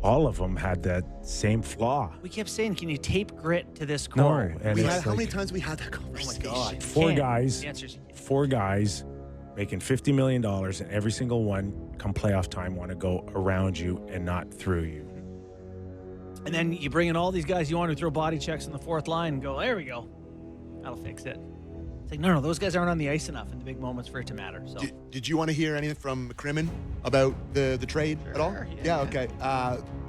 all of them had that same flaw. We kept saying, can you tape grit to this core? No, and it's How like many times we had that conversation? God. four Can't. guys, The answer's four guys making $50 million, and every single one, come playoff time, want to go around you and not through you. And then you bring in all these guys you want to throw body checks in the fourth line and go, there we go. That'll fix it. It's like, no, those guys aren't on the ice enough in the big moments for it to matter. So Did you want to hear anything from McCrimmon about the trade at all? Yeah. Okay.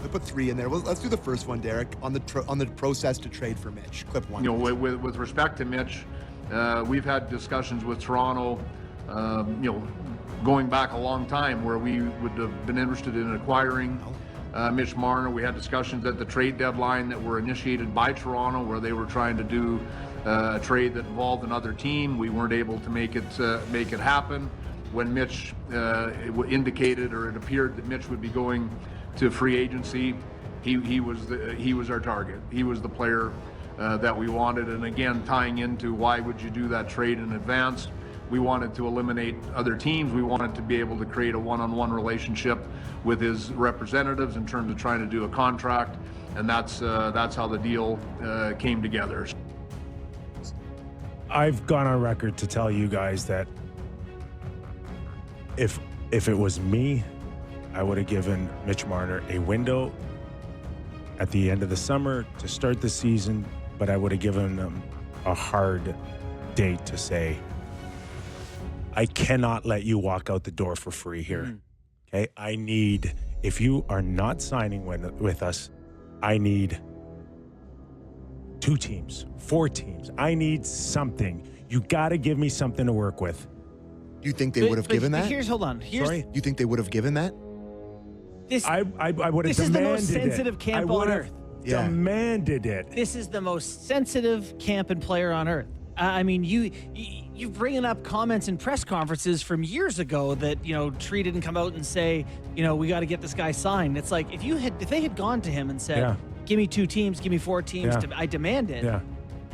We put 3 in there. Well, let's do the first one, Derek, on the process to trade for Mitch. Clip 1. You know, with respect to Mitch, we've had discussions with Toronto, going back a long time where we would have been interested in acquiring Mitch Marner. We had discussions at the trade deadline that were initiated by Toronto where they were trying to do a trade that involved another team. We weren't able to make it happen. When Mitch indicated, or it appeared that Mitch would be going to free agency, he was our target. He was the player that we wanted. And again, tying into why would you do that trade in advance? We wanted to eliminate other teams. We wanted to be able to create a one-on-one relationship with his representatives in terms of trying to do a contract, and that's how the deal came together. I've gone on record to tell you guys that if it was me, I would have given Mitch Marner a window at the end of the summer to start the season, but I would have given him a hard date to say, I cannot let you walk out the door for free here. Okay? If you are not signing with us, I need 2 teams, 4 teams. I need something. You got to give me something to work with. You think they would have given that? Hold on. Sorry? You think they would have given that? I would have demanded it. This is the most sensitive camp on earth. Demanded it. This is the most sensitive camp and player on earth. I mean, you're bringing up comments in press conferences from years ago that, Tree didn't come out and say, we got to get this guy signed. It's like, if they had gone to him and said, give me 2 teams, give me 4 teams, I demand it. Yeah.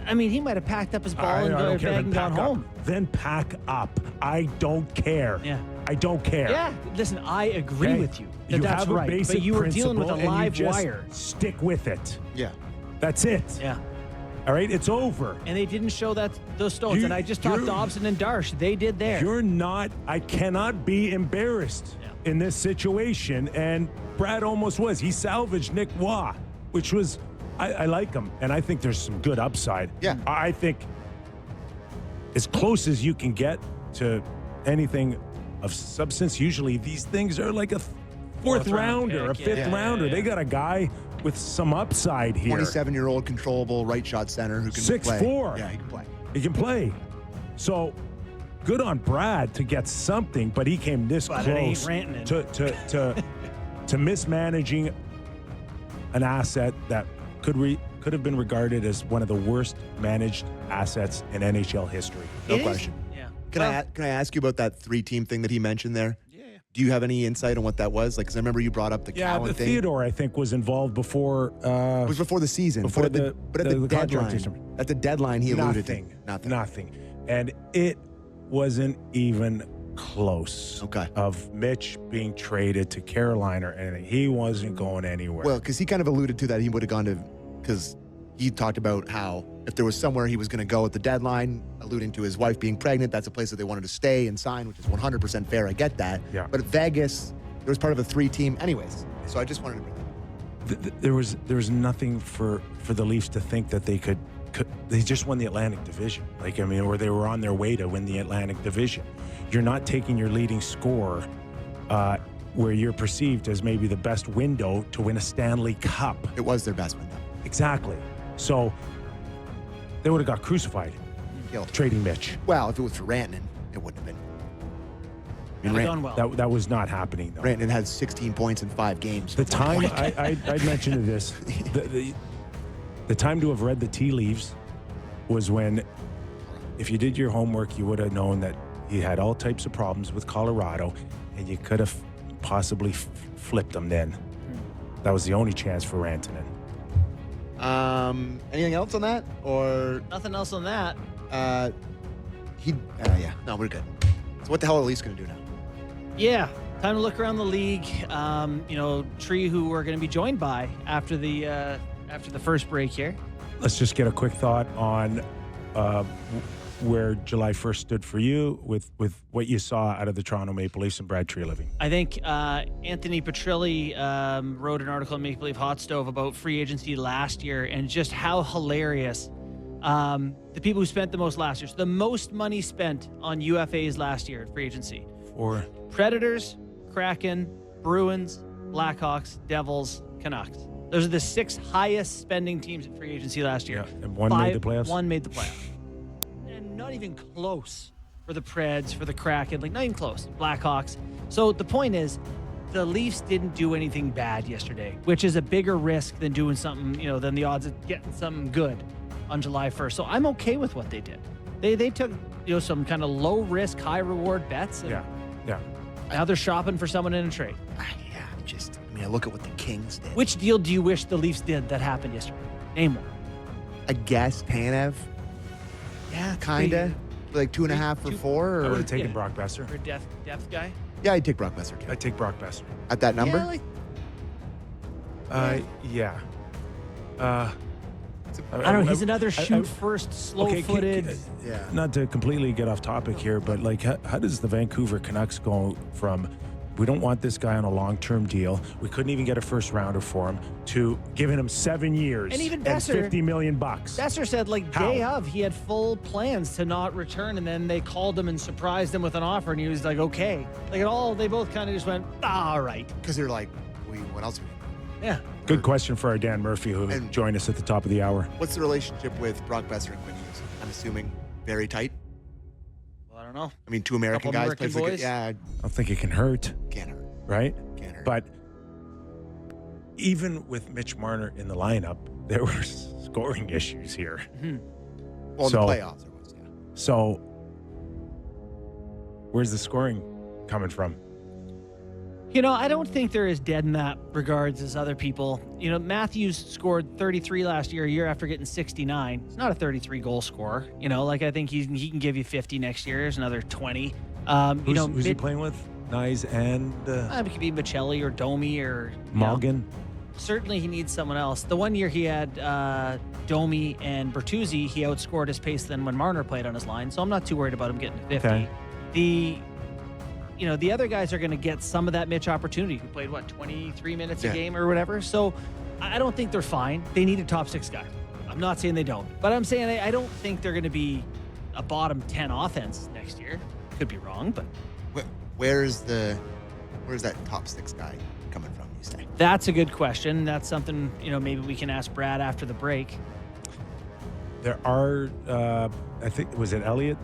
I mean, he might have packed up his ball and bag and gone home. Then pack up. I don't care. Yeah. I don't care. Yeah. Listen, I agree with you. You that's have a right. basic But you were dealing with a principle and live you just wire. Stick with it. Yeah. That's it. Yeah. All right, it's over. And they didn't show those stones. And I just talked Dobson and Darsh. They did there. I cannot be embarrassed in this situation. And Brad almost was. He salvaged Nick Waugh, which was, I like him. And I think there's some good upside. Yeah. I think as close as you can get to anything of substance, usually these things are like a fourth rounder, a fifth rounder. They got a guy with some upside here. 27-year-old controllable right shot center who can play. 6'4". Yeah, he can play. He can play. So good on Brad to get something, but he came this close to mismanaging an asset that could have been regarded as one of the worst managed assets in NHL history. No question. Yeah. Can I ask you about that 3-team thing that he mentioned there? Do you have any insight on what that was? Like, because I remember you brought up the Cowan the thing. Theodore, I think, was involved before. It was before the season. Before but at the deadline. At the deadline, he alluded to nothing. And it wasn't even close. Okay. Of Mitch being traded to Carolina or anything. He wasn't going anywhere. Well, because he kind of alluded to that he would have gone to, because he talked about how if there was somewhere he was going to go at the deadline, alluding to his wife being pregnant, that's a place that they wanted to stay and sign, which is 100% fair. I get that. Yeah. But at Vegas, there was part of a 3-team anyways. So I just wanted to bring that up. There was nothing for the Leafs to think that they could. They just won the Atlantic Division. Or they were on their way to win the Atlantic Division. You're not taking your leading scorer where you're perceived as maybe the best window to win a Stanley Cup. It was their best window. Exactly. So they would have got crucified trading Mitch. Well, if it was for Rantanen, it wouldn't have been. Done well. That was not happening, though. Rantanen had 16 points in 5 games. The time, I mentioned this, the time to have read the tea leaves was when, if you did your homework, you would have known that he had all types of problems with Colorado, and you could have possibly flipped him then. That was the only chance for Rantanen. Anything else on that? Or Nothing else on that. No, we're good. So what the hell are the Leafs going to do now? Yeah. Time to look around the league. Tree, who we're going to be joined by after the first break here. Let's just get a quick thought on where July 1st stood for you with what you saw out of the Toronto Maple Leafs and Brad Treliving. I think Anthony Petrilli wrote an article in Maple Leaf Hot Stove about free agency last year and just how hilarious the people who spent the most last year. So the most money spent on UFAs last year at free agency. For Predators, Kraken, Bruins, Blackhawks, Devils, Canucks. Those are the 6 highest spending teams in free agency last year. Yeah, and one made the playoffs? One made the playoffs. And not even close for the Preds, for the Kraken, like not even close. Blackhawks. So the point is, the Leafs didn't do anything bad yesterday, which is a bigger risk than doing something, than the odds of getting something good on July 1st. So I'm okay with what they did. They took, some kind of low risk, high reward bets. And yeah. Now they're shopping for someone in a trade. I look at what the Kings did. Which deal do you wish the Leafs did that happened yesterday? Name one. I guess Tanev. Yeah, Kind of. Like 2.5 for 4? I Or? would have taken Brock Besser. For a depth guy. Yeah, I'd take Brock Besser too. I'd take Brock Besser. At that number? Yeah. I don't know. He's another shoot first, slow-footed. Yeah. Not to completely get off topic here, but how does the Vancouver Canucks go from we don't want this guy on a long-term deal, we couldn't even get a first rounder for him, to giving him 7 years And even Besser, $50 million? Besser said, day of, he had full plans to not return, and then they called him and surprised him with an offer, and he was like, okay. They both kind of just went, all right. Because they're like, what else? Yeah. Good question for our Dan Murphy, who joined us at the top of the hour. What's the relationship with Brock Besser and Quinn Hughes? I'm assuming very tight. Well, I don't know. I mean, 2 American Couple guys American played for boys. yeah, I don't think it can hurt, can't hurt. right? Can't hurt. But even with Mitch Marner in the lineup, there were scoring issues here. Well, in the playoffs, there was, yeah. So where's the scoring coming from? I don't think they're as dead in that regards as other people. Matthews scored 33 last year after getting 69. He's not a 33-goal scorer. I think he can give you 50 next year. There's another 20. Who's he playing with? Nyes and it could be Michelli or Domi or Malgin. Certainly he needs someone else. The one year he had Domi and Bertuzzi, he outscored his pace than when Marner played on his line, so I'm not too worried about him getting to 50. Okay. The other guys are going to get some of that Mitch opportunity, who played, 23 minutes a game or whatever. So I don't think they're fine. They need a top 6 guy. I'm not saying they don't, but I'm saying I don't think they're going to be a bottom 10 offense next year. Could be wrong, but Where's that top 6 guy coming from, you say? that's a good question. That's something, maybe we can ask Brad after the break. There are, I think, was it Elliott?